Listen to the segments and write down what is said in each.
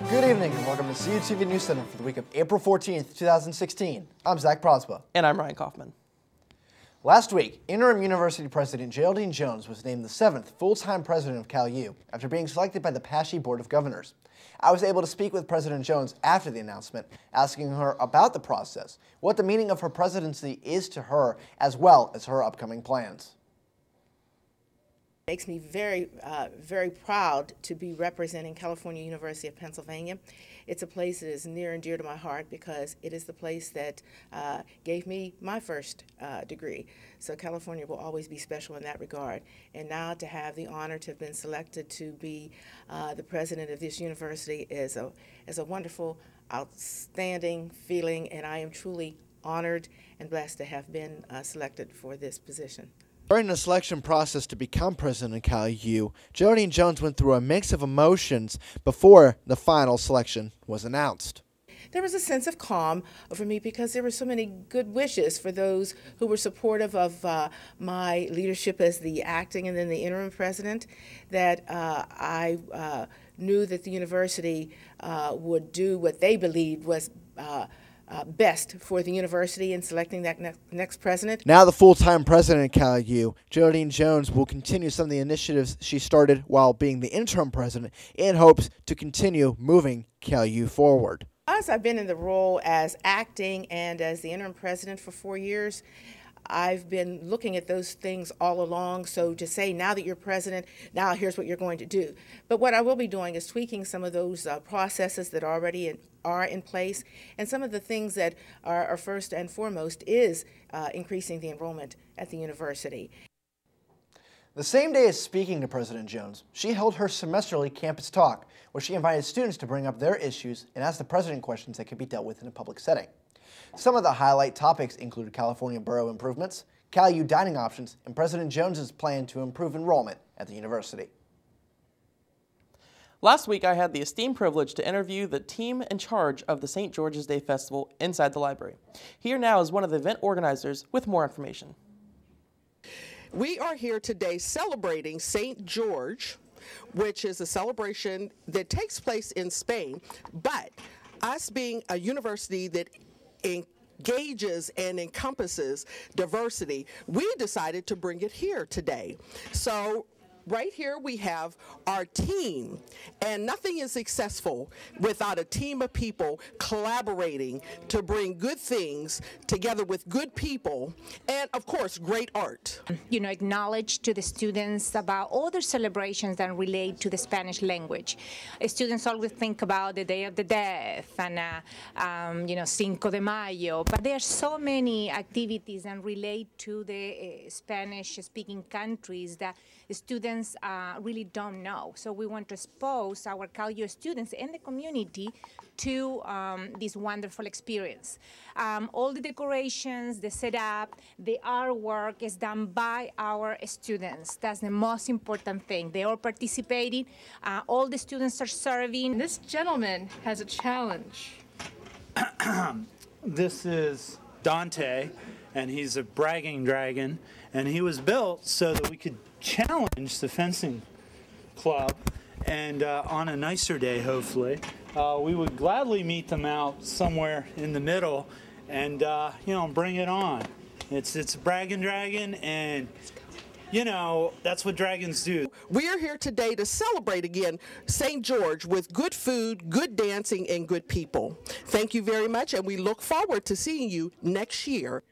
Good evening and welcome to CUTV Newscenter for the week of April 14th, 2016. I'm Zach Prospa. And I'm Ryan Kaufman. Last week, interim university president Geraldine Jones was named the 7th full-time president of CalU after being selected by the PASHE Board of Governors. I was able to speak with President Jones after the announcement, asking her about the process, what the meaning of her presidency is to her, as well as her upcoming plans. It makes me very, very proud to be representing California University of Pennsylvania. It's a place that is near and dear to my heart because it is the place that gave me my first degree. So California will always be special in that regard. And now to have the honor to have been selected to be the president of this university is a wonderful, outstanding feeling, and I am truly honored and blessed to have been selected for this position. During the selection process to become president of CalU, Geraldine Jones went through a mix of emotions before the final selection was announced. There was a sense of calm for me because there were so many good wishes for those who were supportive of my leadership as the acting and then the interim president, that I knew that the university would do what they believed was best for the university in selecting that next president. Now the full-time president of CalU, Geraldine Jones will continue some of the initiatives she started while being the interim president in hopes to continue moving CalU forward. As I've been in the role as acting and as the interim president for 4 years, I've been looking at those things all along, so to say now that you're president, now here's what you're going to do. But what I will be doing is tweaking some of those processes that already are in place, and some of the things that are first and foremost is increasing the enrollment at the university. The same day as speaking to President Jones, she held her semesterly campus talk, where she invited students to bring up their issues and ask the president questions that could be dealt with in a public setting. Some of the highlight topics included California borough improvements, CalU dining options, and President Jones's plan to improve enrollment at the university. Last week, I had the esteemed privilege to interview the team in charge of the St. George's Day Festival inside the library. Here now is one of the event organizers with more information. We are here today celebrating St. George, which is a celebration that takes place in Spain, but us being a university that engages and encompasses diversity, we decided to bring it here today. So right here we have our team, and nothing is successful without a team of people collaborating to bring good things together with good people and, of course, great art. Acknowledge to the students about other celebrations that relate to the Spanish language. Students always think about the Day of the Dead and, Cinco de Mayo, but there are so many activities that relate to the Spanish-speaking countries that students really don't know. So we want to expose our CalU students and the community to this wonderful experience. All the decorations, the setup, the artwork is done by our students. That's the most important thing. They all participating. All the students are serving. This gentleman has a challenge. This is Dante, and he's a bragging dragon, and he was built so that we could challenge the fencing club, and on a nicer day, hopefully, we would gladly meet them out somewhere in the middle and bring it on. It's a bragging dragon, and that's what dragons do. We are here today to celebrate again St. George with good food, good dancing, and good people. Thank you very much, and we look forward to seeing you next year.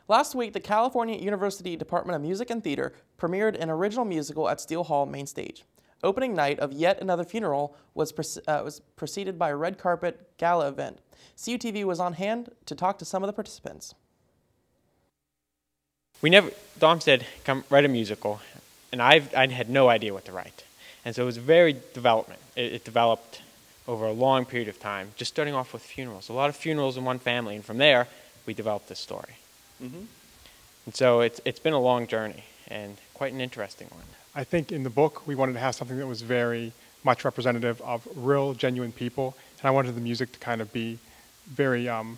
Last week, the California University Department of Music and Theater premiered an original musical at Steele Hall main stage. Opening night of Yet Another Funeral was preceded by a red carpet gala event. CUTV was on hand to talk to some of the participants. Dom said, come write a musical, and I had no idea what to write. And so it was very development. It developed over a long period of time, just starting off with funerals. A lot of funerals in one family, and from there, we developed this story. Mm-hmm. And so it's been a long journey and quite an interesting one. I think in the book we wanted to have something that was very much representative of real, genuine people, and I wanted the music to kind of be very an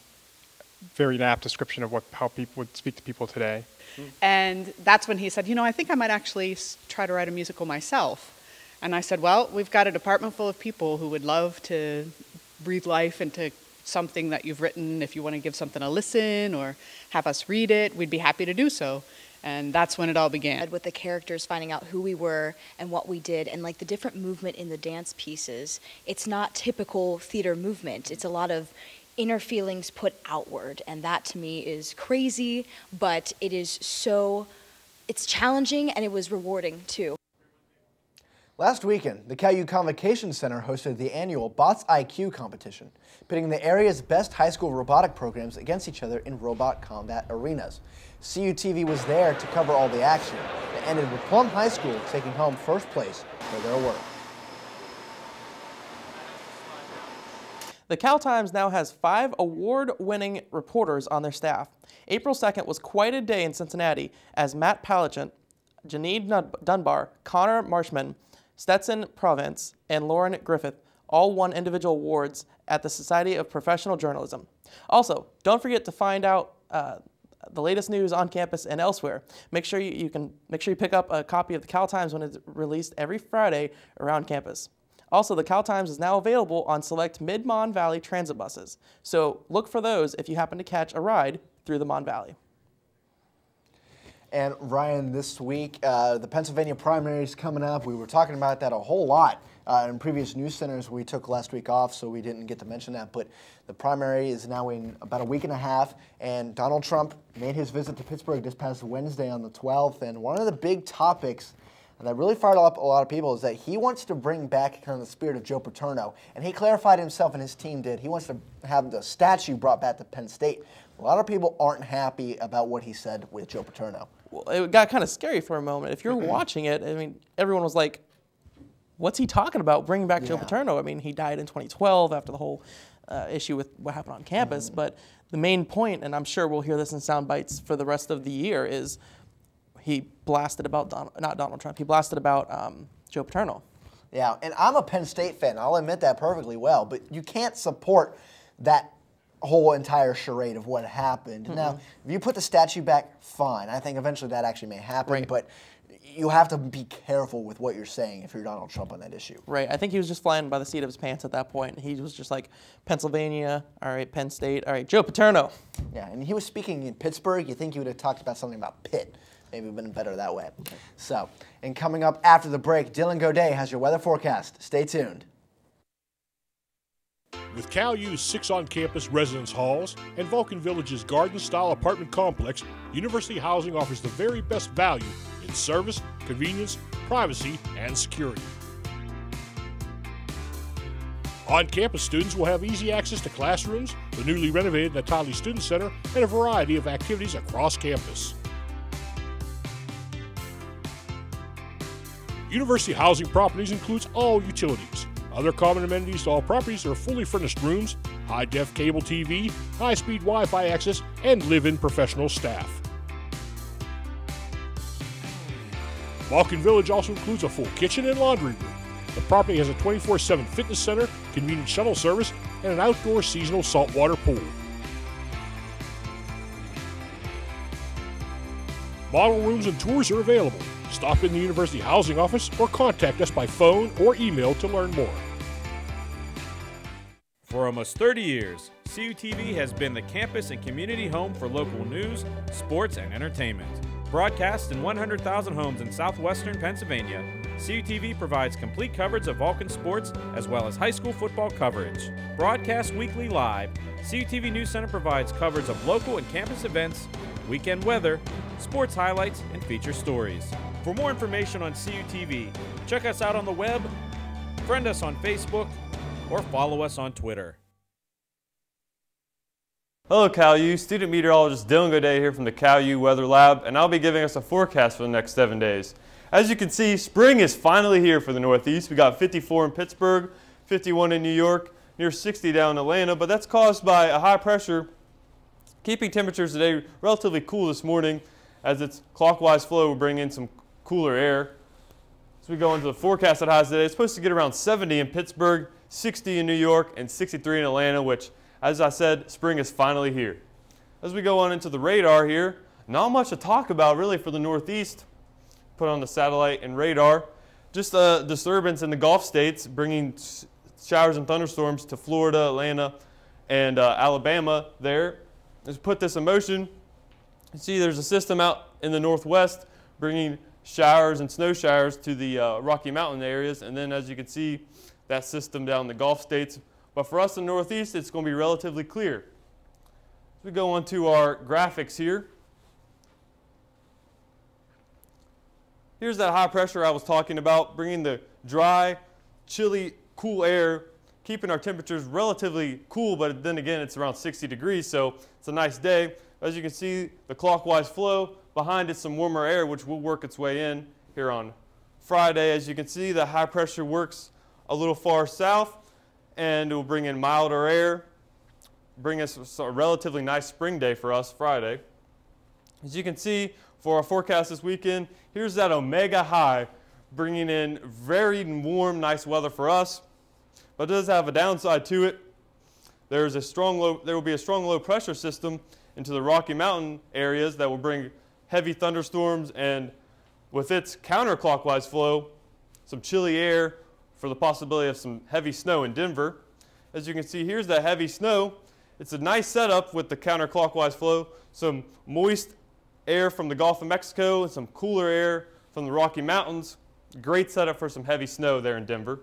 apt description of how people would speak to people today. And that's when he said, I think I might actually try to write a musical myself. And I said, well, we've got a department full of people who would love to breathe life into something that you've written. If you want to give something a listen or have us read it, we'd be happy to do so. And that's when it all began. With the characters finding out who we were and what we did, and like the different movement in the dance pieces, it's not typical theater movement. It's a lot of inner feelings put outward, and that to me is crazy, but it is it's challenging and it was rewarding too. Last weekend, the CalU Convocation Center hosted the annual Bots IQ competition, pitting the area's best high school robotic programs against each other in robot combat arenas. CUTV was there to cover all the action. It ended with Plum High School taking home first place for their work. The Cal Times now has 5 award-winning reporters on their staff. April 2nd was quite a day in Cincinnati as Matt Paligent, Janine Dunbar, Connor Marshman, Stetson Province, and Lauren Griffith all won individual awards at the Society of Professional Journalism. Also, don't forget to find out the latest news on campus and elsewhere. Make sure you pick up a copy of the Cal Times when it's released every Friday around campus. Also, the Cal Times is now available on select Mid-Mon Valley transit buses, so look for those if you happen to catch a ride through the Mon Valley. And Ryan, this week, the Pennsylvania primary is coming up. We were talking about that a whole lot in previous news centers. We took last week off, so we didn't get to mention that. But the primary is now in about a week and a half, and Donald Trump made his visit to Pittsburgh this past Wednesday on the 12th. And one of the big topics that really fired up a lot of people is that he wants to bring back kind of the spirit of Joe Paterno. And he clarified himself, and his team did. He wants to have the statue brought back to Penn State. A lot of people aren't happy about what he said with Joe Paterno. Well, it got kind of scary for a moment. If you're watching it, I mean, everyone was like, what's he talking about, bringing back Joe Paterno? I mean, he died in 2012 after the whole issue with what happened on campus. But the main point, and I'm sure we'll hear this in sound bites for the rest of the year, is he blasted about, not Donald Trump, he blasted about Joe Paterno. Yeah, and I'm a Penn State fan. I'll admit that perfectly well. But you can't support that whole entire charade of what happened. Now, if you put the statue back, fine. I think eventually that actually may happen, but you have to be careful with what you're saying if you're Donald Trump on that issue. Right. I think he was just flying by the seat of his pants at that point. He was just like, Pennsylvania, all right, Penn State, all right, Joe Paterno. Yeah, and he was speaking in Pittsburgh. You think he would have talked about something about Pitt. Maybe been better that way. So, and coming up after the break, Dylan Godet has your weather forecast. Stay tuned. With CalU's 6 on-campus residence halls and Vulcan Village's garden-style apartment complex, University Housing offers the very best value in service, convenience, privacy, and security. On-campus students will have easy access to classrooms, the newly renovated Natali Student Center, and a variety of activities across campus. University Housing Properties includes all utilities. Other common amenities to all properties are fully furnished rooms, high-def cable TV, high-speed Wi-Fi access, and live-in professional staff. Vulcan Village also includes a full kitchen and laundry room. The property has a 24/7 fitness center, convenient shuttle service, and an outdoor seasonal saltwater pool. Model rooms and tours are available. Stop in the University Housing Office or contact us by phone or email to learn more. For almost 30 years, CUTV has been the campus and community home for local news, sports, and entertainment. Broadcast in 100,000 homes in southwestern Pennsylvania, CUTV provides complete coverage of Vulcan sports as well as high school football coverage. Broadcast weekly live, CUTV Newscenter provides coverage of local and campus events, weekend weather, sports highlights, and feature stories. For more information on CUTV, check us out on the web, friend us on Facebook, or follow us on Twitter. Hello CalU, student meteorologist Dylan Godet here from the CalU Weather Lab, and I'll be giving us a forecast for the next 7 days. As you can see, spring is finally here for the Northeast. We got 54 in Pittsburgh, 51 in New York, near 60 down in Atlanta, but that's caused by a high pressure keeping temperatures today relatively cool this morning, as its clockwise flow will bring in some cooler air. As we go into the forecast at highs today, it's supposed to get around 70 in Pittsburgh, 60 in New York, and 63 in Atlanta, which, as I said, spring is finally here. As we go on into the radar here, not much to talk about really for the Northeast. Put on the satellite and radar. just a disturbance in the Gulf states, bringing showers and thunderstorms to Florida, Atlanta, and Alabama there. Let's put this in motion. You see there's a system out in the northwest bringing showers and snow showers to the Rocky Mountain areas, and then as you can see, that system down in the Gulf states. But for us in the northeast, it's going to be relatively clear. We go on to our graphics here. Here's that high pressure I was talking about, bringing the dry, chilly, cool air, keeping our temperatures relatively cool, but then again, it's around 60 degrees, so it's a nice day. As you can see, the clockwise flow, behind it some warmer air, which will work its way in here on Friday. As you can see, the high pressure works a little far south, and it will bring in milder air, bring us a relatively nice spring day for us Friday. As you can see, for our forecast this weekend, here's that omega high, bringing in very warm, nice weather for us. But it does have a downside to it. There will be a strong low pressure system into the Rocky Mountain areas that will bring heavy thunderstorms, and with its counterclockwise flow, some chilly air for the possibility of some heavy snow in Denver. As you can see, here's that heavy snow. It's a nice setup with the counterclockwise flow, some moist air from the Gulf of Mexico and some cooler air from the Rocky Mountains. Great setup for some heavy snow there in Denver.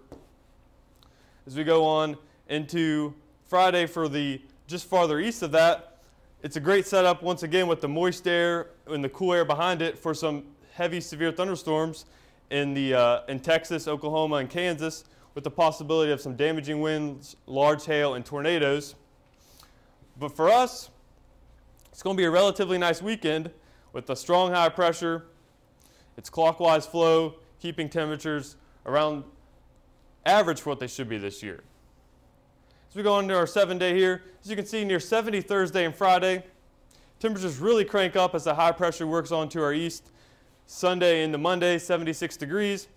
As we go on into Friday for the just farther east of that, it's a great setup once again with the moist air and the cool air behind it for some heavy severe thunderstorms in Texas, Oklahoma, and Kansas, with the possibility of some damaging winds, large hail, and tornadoes. But for us, it's going to be a relatively nice weekend with a strong high pressure, its clockwise flow, keeping temperatures around average for what they should be this year. As we go into our 7-day here, as you can see, near 70 Thursday and Friday. Temperatures really crank up as the high pressure works on to our east. Sunday into Monday, 76 degrees.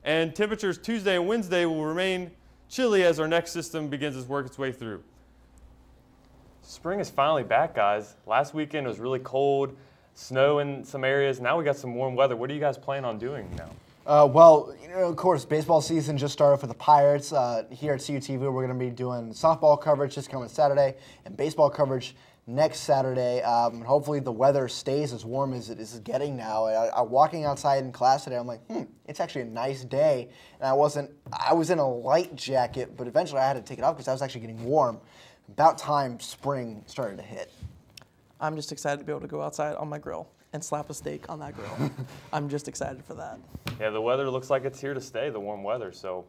And temperatures Tuesday and Wednesday will remain chilly as our next system begins to work its way through. Spring is finally back, guys. Last weekend was really cold, snow in some areas. Now we got some warm weather. What are you guys planning on doing now? Well, of course, baseball season just started for the Pirates. Here at CUTV, we're going to be doing softball coverage this coming Saturday and baseball coverage next Saturday. Hopefully the weather stays as warm as it is getting now. I'm walking outside in class today. I'm like, it's actually a nice day. And I was in a light jacket, but eventually I had to take it off because I was actually getting warm. About time spring started to hit. I'm just excited to be able to go outside on my grill and slap a steak on that grill. I'm just excited for that. Yeah, the weather looks like it's here to stay, the warm weather, so.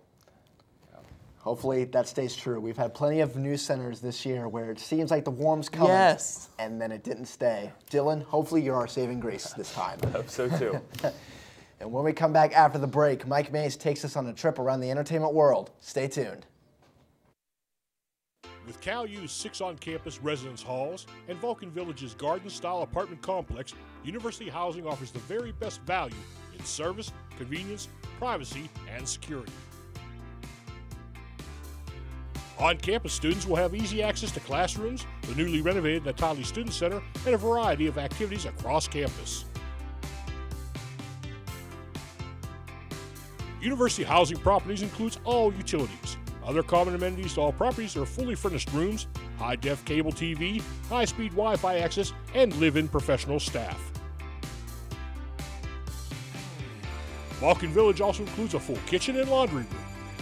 Hopefully that stays true. We've had plenty of news centers this year where it seems like the warm's coming, yes, and then it didn't stay. Dylan, hopefully you're our saving grace this time. I hope so too. And when we come back after the break, Mike Mays takes us on a trip around the entertainment world. Stay tuned. With CalU's 6 on-campus residence halls and Vulcan Village's garden-style apartment complex, University Housing offers the very best value in service, convenience, privacy, and security. On-campus students will have easy access to classrooms, the newly renovated Natali Student Center, and a variety of activities across campus. University Housing Properties includes all utilities. Other common amenities to all properties are fully furnished rooms, high-def cable TV, high-speed Wi-Fi access, and live-in professional staff. Vulcan Village also includes a full kitchen and laundry room.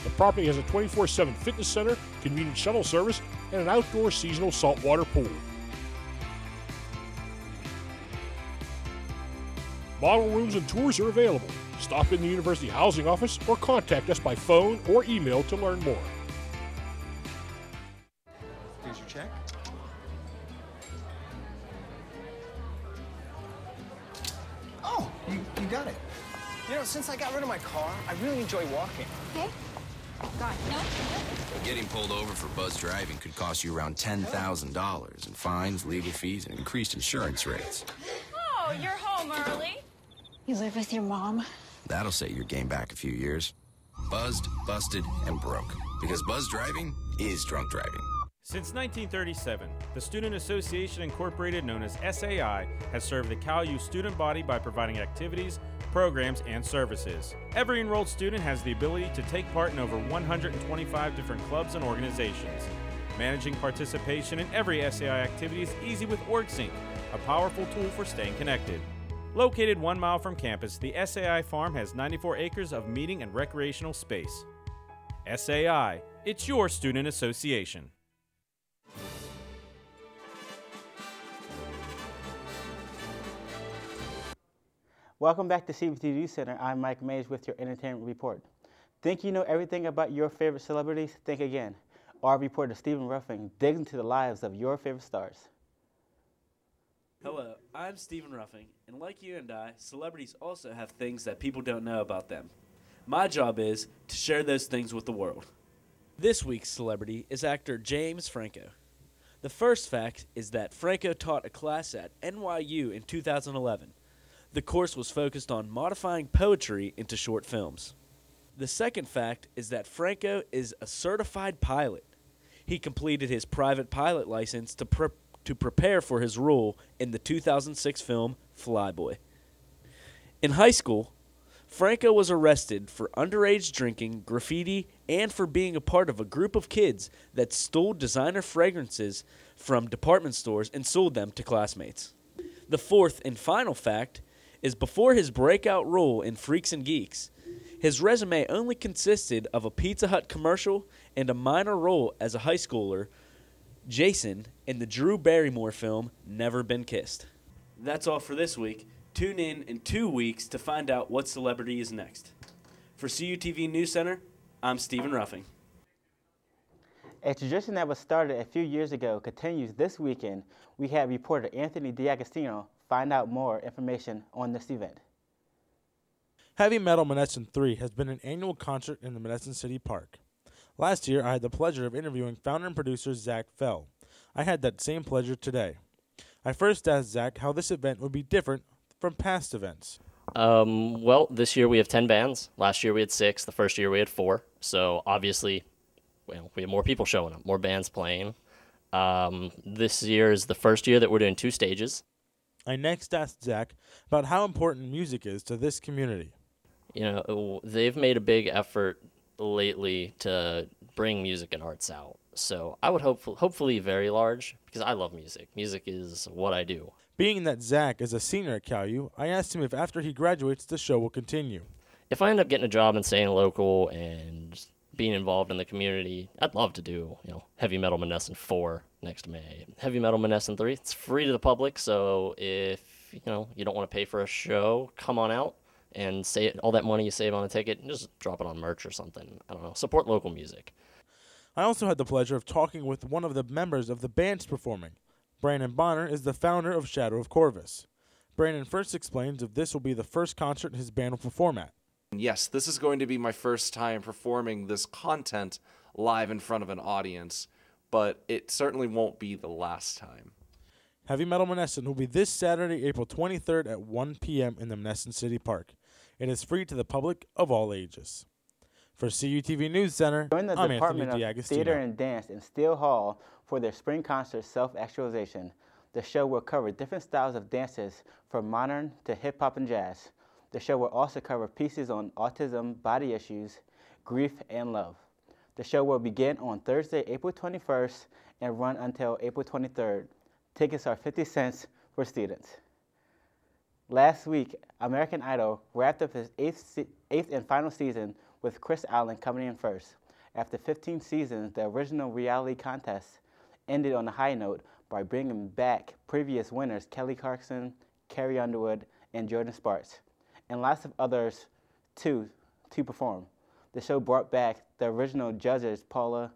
The property has a 24/7 fitness center, convenient shuttle service, and an outdoor seasonal saltwater pool. Model rooms and tours are available. Stop in the University Housing Office or contact us by phone or email to learn more. Here's your check. Oh, you got it. You know, since I got rid of my car, I really enjoy walking. Okay. God, no. Getting pulled over for buzz driving could cost you around $10,000 in fines, legal fees, and increased insurance rates. Oh, you're home early. You live with your mom? That'll set your game back a few years. Buzzed, busted, and broke. Because buzz driving is drunk driving. Since 1937, the Student Association Incorporated, known as SAI, has served the CalU student body by providing activities, programs, and services. Every enrolled student has the ability to take part in over 125 different clubs and organizations. Managing participation in every SAI activity is easy with OrgSync, a powerful tool for staying connected. Located 1 mile from campus, the SAI Farm has 94 acres of meeting and recreational space. SAI, it's your student association. Welcome back to CBT Newscenter. I'm Mike Mays with your entertainment report. Think you know everything about your favorite celebrities? Think again. Our reporter Stephen Ruffing digs into the lives of your favorite stars. Hello, I'm Stephen Ruffing, and like you and I, celebrities also have things that people don't know about them. My job is to share those things with the world. This week's celebrity is actor James Franco. The first fact is that Franco taught a class at NYU in 2011. The course was focused on modifying poetry into short films. The second fact is that Franco is a certified pilot. He completed his private pilot license to prepare for his role in the 2006 film Flyboy. In high school, Franco was arrested for underage drinking, graffiti, and for being a part of a group of kids that stole designer fragrances from department stores and sold them to classmates. The fourth and final fact is before his breakout role in Freaks and Geeks, his resume only consisted of a Pizza Hut commercial and a minor role as a high schooler, Jason, in the Drew Barrymore film Never Been Kissed. That's all for this week. Tune in 2 weeks to find out what celebrity is next. For CUTV News Center, I'm Stephen Ruffing. A tradition that was started a few years ago continues this weekend. We had reporter Anthony D'Agostino find out more information on this event. Heavy Metal Monessen 3 has been an annual concert in the Monessen City Park. Last year, I had the pleasure of interviewing founder and producer Zach Fell. I had that same pleasure today. I first asked Zach how this event would be different from past events. Well, this year we have 10 bands. Last year we had 6. The first year we had 4. So obviously, well, we have more people showing up, more bands playing. This year is the first year that we're doing 2 stages. I next asked Zach about how important music is to this community. You know, they've made a big effort lately to bring music and arts out. So I would hopefully very large, because I love music. Music is what I do. Being that Zach is a senior at CalU, I asked him if after he graduates, the show will continue. If I end up getting a job and staying local and being involved in the community, I'd love to do, Heavy Metal Monessen 4 next May. Heavy Metal Monessen 3, it's free to the public, so if, you don't want to pay for a show, come on out and all that money you save on a ticket, and just drop it on merch or something. I don't know, support local music. I also had the pleasure of talking with one of the members of the bands performing. Brandon Bonner is the founder of Shadow of Corvus. Brandon first explains if this will be the first concert his band will perform at. Yes, this is going to be my first time performing this content live in front of an audience, but it certainly won't be the last time. Heavy Metal Monessen will be this Saturday, April 23rd at 1 p.m. in the Monessen City Park. It is free to the public of all ages. For CUTV News Center, Join the I'm Department Anthony of D'Agostino. Theater and Dance in Steele Hall for their spring concert, Self-Actualization. The show will cover different styles of dances from modern to hip-hop and jazz. The show will also cover pieces on autism, body issues, grief, and love. The show will begin on Thursday, April 21st and run until April 23rd. Tickets are 50 cents for students. Last week, American Idol wrapped up his eighth and final season with Chris Allen coming in first. After 15 seasons, the original reality contest ended on a high note by bringing back previous winners Kelly Clarkson, Carrie Underwood, and Jordan Sparks, and lots of others to perform. The show brought back the original judges Paula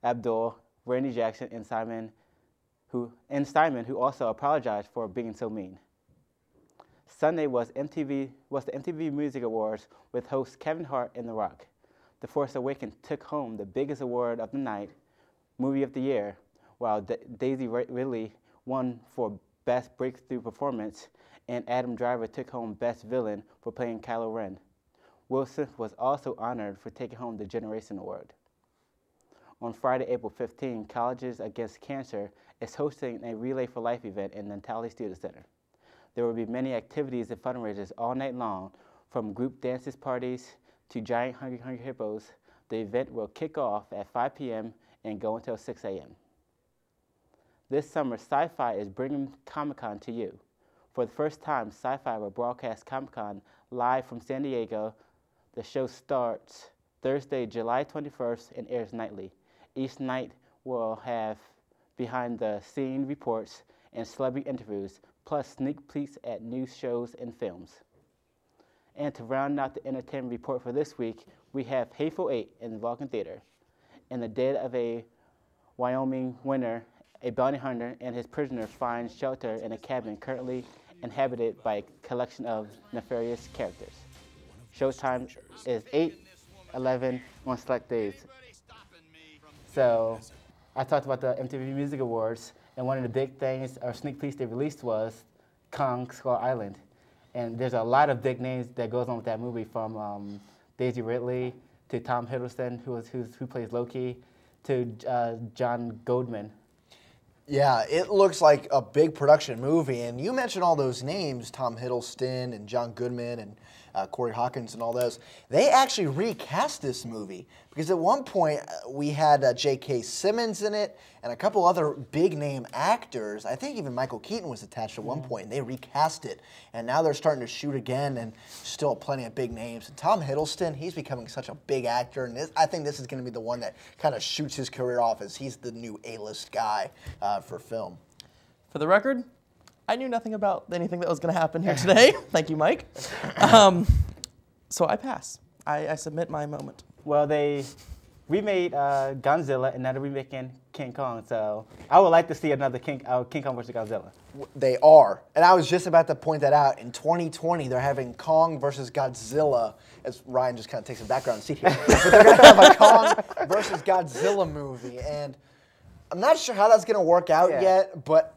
Abdul, Randy Jackson, and Simon, who also apologized for being so mean. Sunday was the MTV Music Awards with hosts Kevin Hart and The Rock. The Force Awakens took home the biggest award of the night, Movie of the Year, while Daisy Ridley won for Best Breakthrough Performance, and Adam Driver took home Best Villain for playing Kylo Ren. Will Smith was also honored for taking home the Generation Award. On Friday, April 15, Colleges Against Cancer is hosting a Relay for Life event in the Natali Student Center. There will be many activities and fundraisers all night long From group dances parties to giant hungry hippos, the event will kick off at 5 p.m. and go until 6 a.m. This summer, Sci-Fi is bringing Comic-Con to you. For the first time, Sci-Fi will broadcast Comic-Con live from San Diego. The show starts Thursday, July 21st and airs nightly. Each night will have behind-the-scene reports and celebrity interviews, plus sneak peeks at news shows and films. And to round out the entertainment report for this week, we have Hateful Eight in the Vulcan Theater. In the dead of a Wyoming winter, a bounty hunter and his prisoner find shelter in a cabin currently inhabited by a collection of nefarious characters. Showtime is 8/11 on select days. So I talked about the MTV Music Awards, and one of the big things or sneak peeks they released was Kong Skull Island. And there's a lot of big names that goes on with that movie, from Daisy Ridley to Tom Hiddleston, who plays Loki, to John Goodman. Yeah, it looks like a big production movie, and you mentioned all those names, Tom Hiddleston and John Goodman and Corey Hawkins and all those. They actually recast this movie, because at one point we had J.K. Simmons in it and a couple other big-name actors. I think even Michael Keaton was attached at one point, and they recast it. And now they're starting to shoot again, and still plenty of big names. And Tom Hiddleston, he's becoming such a big actor, and I think this is going to be the one that kind of shoots his career off, as he's the new A-list guy for film. For the record, I knew nothing about anything that was going to happen here today. Thank you, Mike. So I pass. I submit my moment. Well, they remade Godzilla, and now they're remaking King Kong. So I would like to see another King Kong versus Godzilla. They are. And I was just about to point that out. In 2020, they're having Kong versus Godzilla, as Ryan just kind of takes a background seat here. But they're going to have a Kong versus Godzilla movie. And I'm not sure how that's going to work out yet, but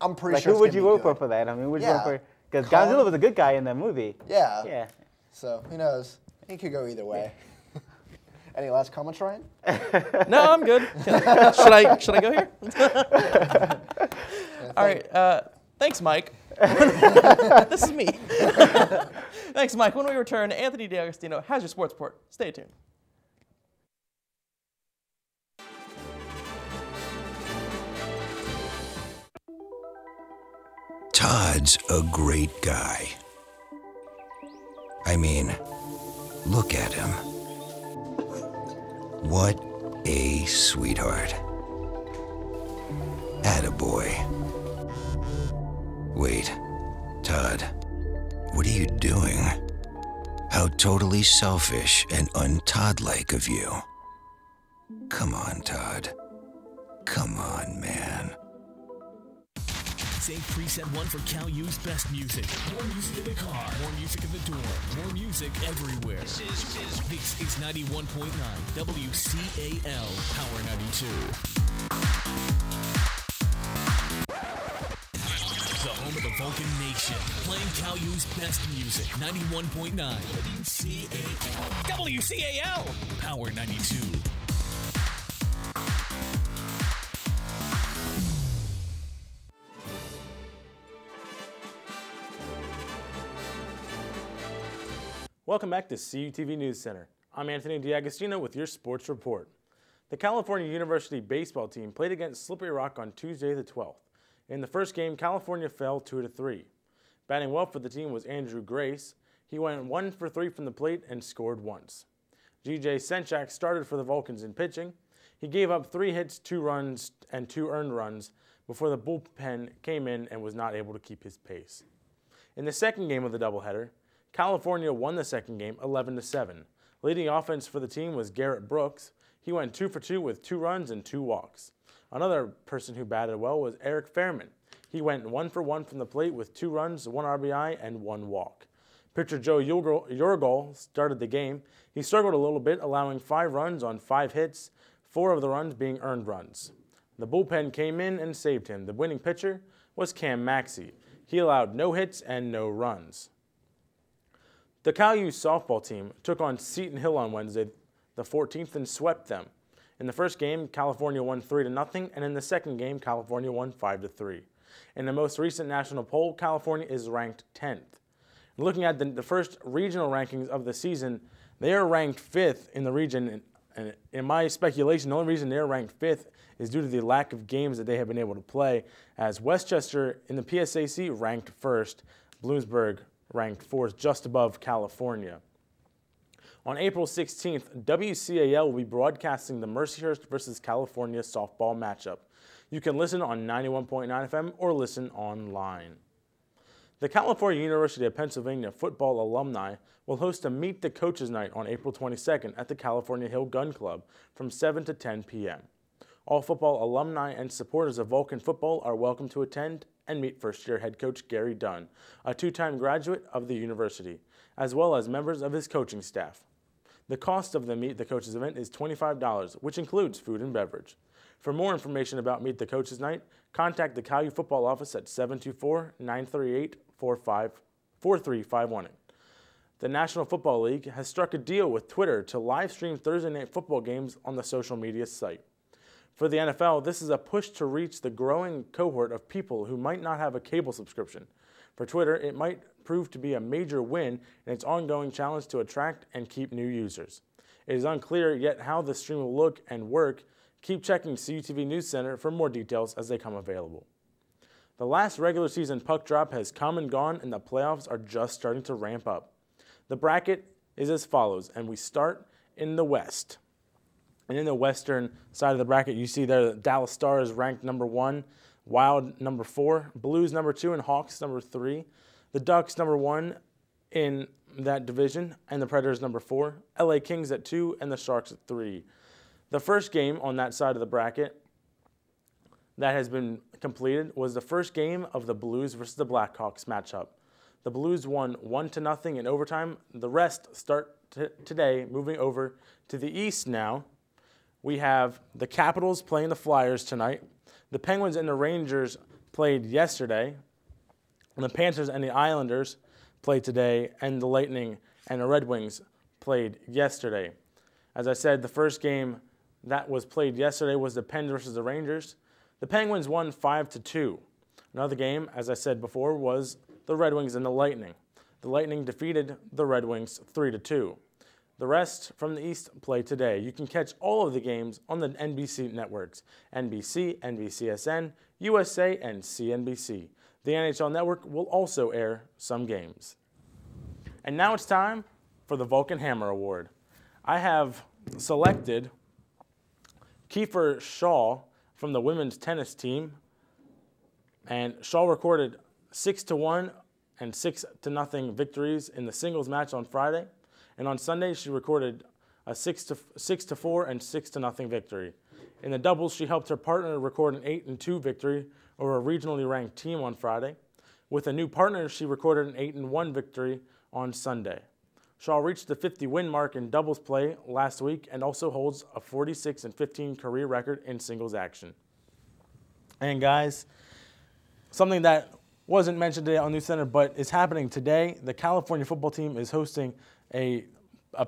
I'm pretty sure who would you vote for that? I mean, would you vote for? Because Godzilla was a good guy in that movie. Yeah. Yeah. So who knows? He could go either way. Any last comments, Ryan? No, I'm good. Should I go here? All right. Thanks, Mike. This is me. Thanks, Mike. When we return, Anthony D'Agostino has your sports report. Stay tuned. Todd's a great guy. I mean, look at him. What a sweetheart. Attaboy. Wait, Todd, what are you doing? How totally selfish and un-Todd-like of you. Come on, Todd. Come on, man. Save preset 1 for Cal U's best music. More music in the car, more music in the door, more music everywhere. This is 91.9 WCAL Power 92. The home of the Vulcan Nation, playing Cal U's best music. 91.9 WCAL. WCAL Power 92. Welcome back to CUTV News Center. I'm Anthony D'Agostino with your sports report. The California University baseball team played against Slippery Rock on Tuesday the 12th. In the first game, California fell 2-3. Batting well for the team was Andrew Grace. He went 1 for 3 from the plate and scored once. G.J. Senchak started for the Vulcans in pitching. He gave up 3 hits, 2 runs, and 2 earned runs before the bullpen came in and was not able to keep his pace. In the second game of the doubleheader, California won the second game 11-7. Leading offense for the team was Garrett Brooks. He went 2 for 2 with 2 runs and 2 walks. Another person who batted well was Eric Fairman. He went 1 for 1 from the plate with 2 runs, 1 RBI, and 1 walk. Pitcher Joe Yorgol started the game. He struggled a little bit, allowing 5 runs on 5 hits, 4 of the runs being earned runs. The bullpen came in and saved him. The winning pitcher was Cam Maxey. He allowed no hits and no runs. The Cal U softball team took on Seton Hill on Wednesday the 14th and swept them. In the first game, California won 3-0, and in the second game, California won 5-3. In the most recent national poll, California is ranked 10th. Looking at the first regional rankings of the season, they are ranked 5th in the region. And in my speculation, the only reason they're ranked 5th is due to the lack of games that they have been able to play, as Westchester in the PSAC ranked 1st, Bloomsburg ranked 4th, just above California. On April 16th, WCAL will be broadcasting the Mercyhurst versus California softball matchup. You can listen on 91.9 FM or listen online. The California University of Pennsylvania football alumni will host a Meet the Coaches Night on April 22nd at the California Hill Gun Club from 7 to 10 p.m. All football alumni and supporters of Vulcan football are welcome to attend and meet first-year head coach Gary Dunn, a two-time graduate of the university, as well as members of his coaching staff. The cost of the Meet the Coaches event is $25, which includes food and beverage. For more information about Meet the Coaches Night, contact the Cal U football office at 724-938-4351. The National Football League has struck a deal with Twitter to live stream Thursday night football games on the social media site. For the NFL, this is a push to reach the growing cohort of people who might not have a cable subscription. For Twitter, it might prove to be a major win in its ongoing challenge to attract and keep new users. It is unclear yet how the stream will look and work. Keep checking CUTV News Center for more details as they come available. The last regular season puck drop has come and gone, and the playoffs are just starting to ramp up. The bracket is as follows, and we start in the West. And in the western side of the bracket, you see there the Dallas Stars ranked number 1, Wild number 4, Blues number 2, and Hawks number 3. The Ducks number 1 in that division, and the Predators number 4. LA Kings at 2, and the Sharks at 3. The first game on that side of the bracket that has been completed was the first game of the Blues versus the Blackhawks matchup. The Blues won 1-0 in overtime. The rest start today, moving over to the East now. We have the Capitals playing the Flyers tonight. The Penguins and the Rangers played yesterday. And the Panthers and the Islanders played today, and the Lightning and the Red Wings played yesterday. As I said, the first game that was played yesterday was the Pens versus the Rangers. The Penguins won 5-2. Another game, as I said before, was the Red Wings and the Lightning. The Lightning defeated the Red Wings 3-2. The rest from the East play today. You can catch all of the games on the NBC networks: NBC, NBCSN, USA, and CNBC. The NHL Network will also air some games. And now it's time for the Vulcan Hammer Award. I have selected Kiefer Shaw from the women's tennis team. And Shaw recorded 6-1 and 6-0 victories in the singles match on Friday. And on Sunday, she recorded a 6-4 and 6-0 victory. In the doubles, she helped her partner record an 8-2 victory over a regionally ranked team on Friday. With a new partner, she recorded an 8-1 victory on Sunday. Shaw reached the 50-win mark in doubles play last week and also holds a 46-15 career record in singles action. And guys, something that wasn't mentioned today on Newscenter, but is happening today. The California football team is hosting a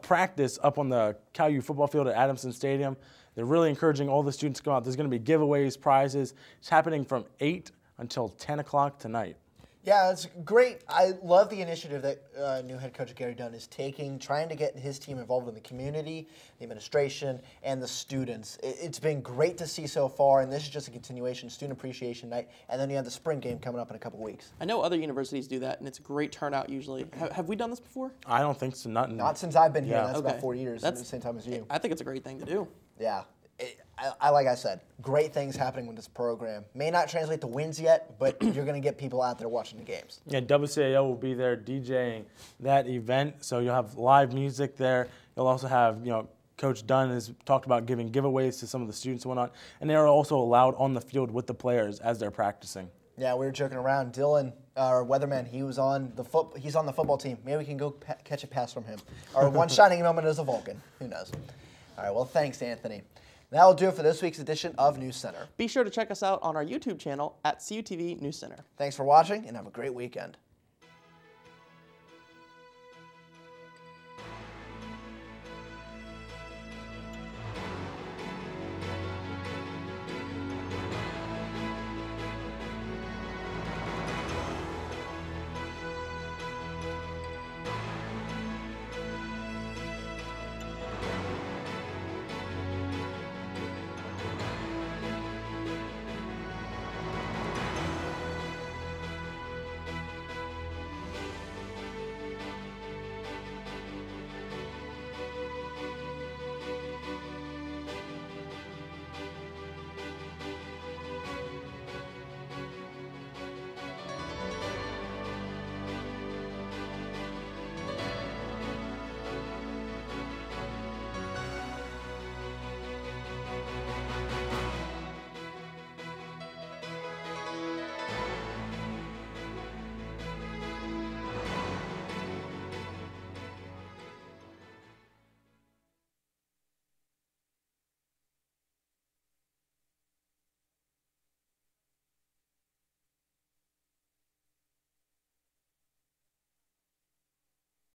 practice up on the Cal U football field at Adamson Stadium. They're really encouraging all the students to come out. There's going to be giveaways, prizes. It's happening from 8 until 10 o'clock tonight. Yeah, it's great. I love the initiative that new head coach Gary Dunn is taking, trying to get his team involved in the community, the administration, and the students. It's been great to see so far, and this is just a continuation, Student Appreciation Night, and then you have the spring game coming up in a couple weeks. I know other universities do that, and it's a great turnout usually. Have we done this before? I don't think so. Not since I've been here. Yeah. That's about 4 years, at the same time as you. I think it's a great thing to do. Yeah. Like I said, great things happening with this program. May not translate to wins yet, but you're going to get people out there watching the games. Yeah, WCAO will be there DJing that event, so you'll have live music there. You'll also have, Coach Dunn has talked about giving giveaways to some of the students and whatnot, and they are also allowed on the field with the players as they're practicing. Yeah, we were joking around. Dylan, our weatherman, he's on the football team. Maybe we can go catch a pass from him. Or one shining moment as a Vulcan. Who knows? All right, well, thanks, Anthony. That will do it for this week's edition of News Center. Be sure to check us out on our YouTube channel at CUTV News Center. Thanks for watching, and have a great weekend.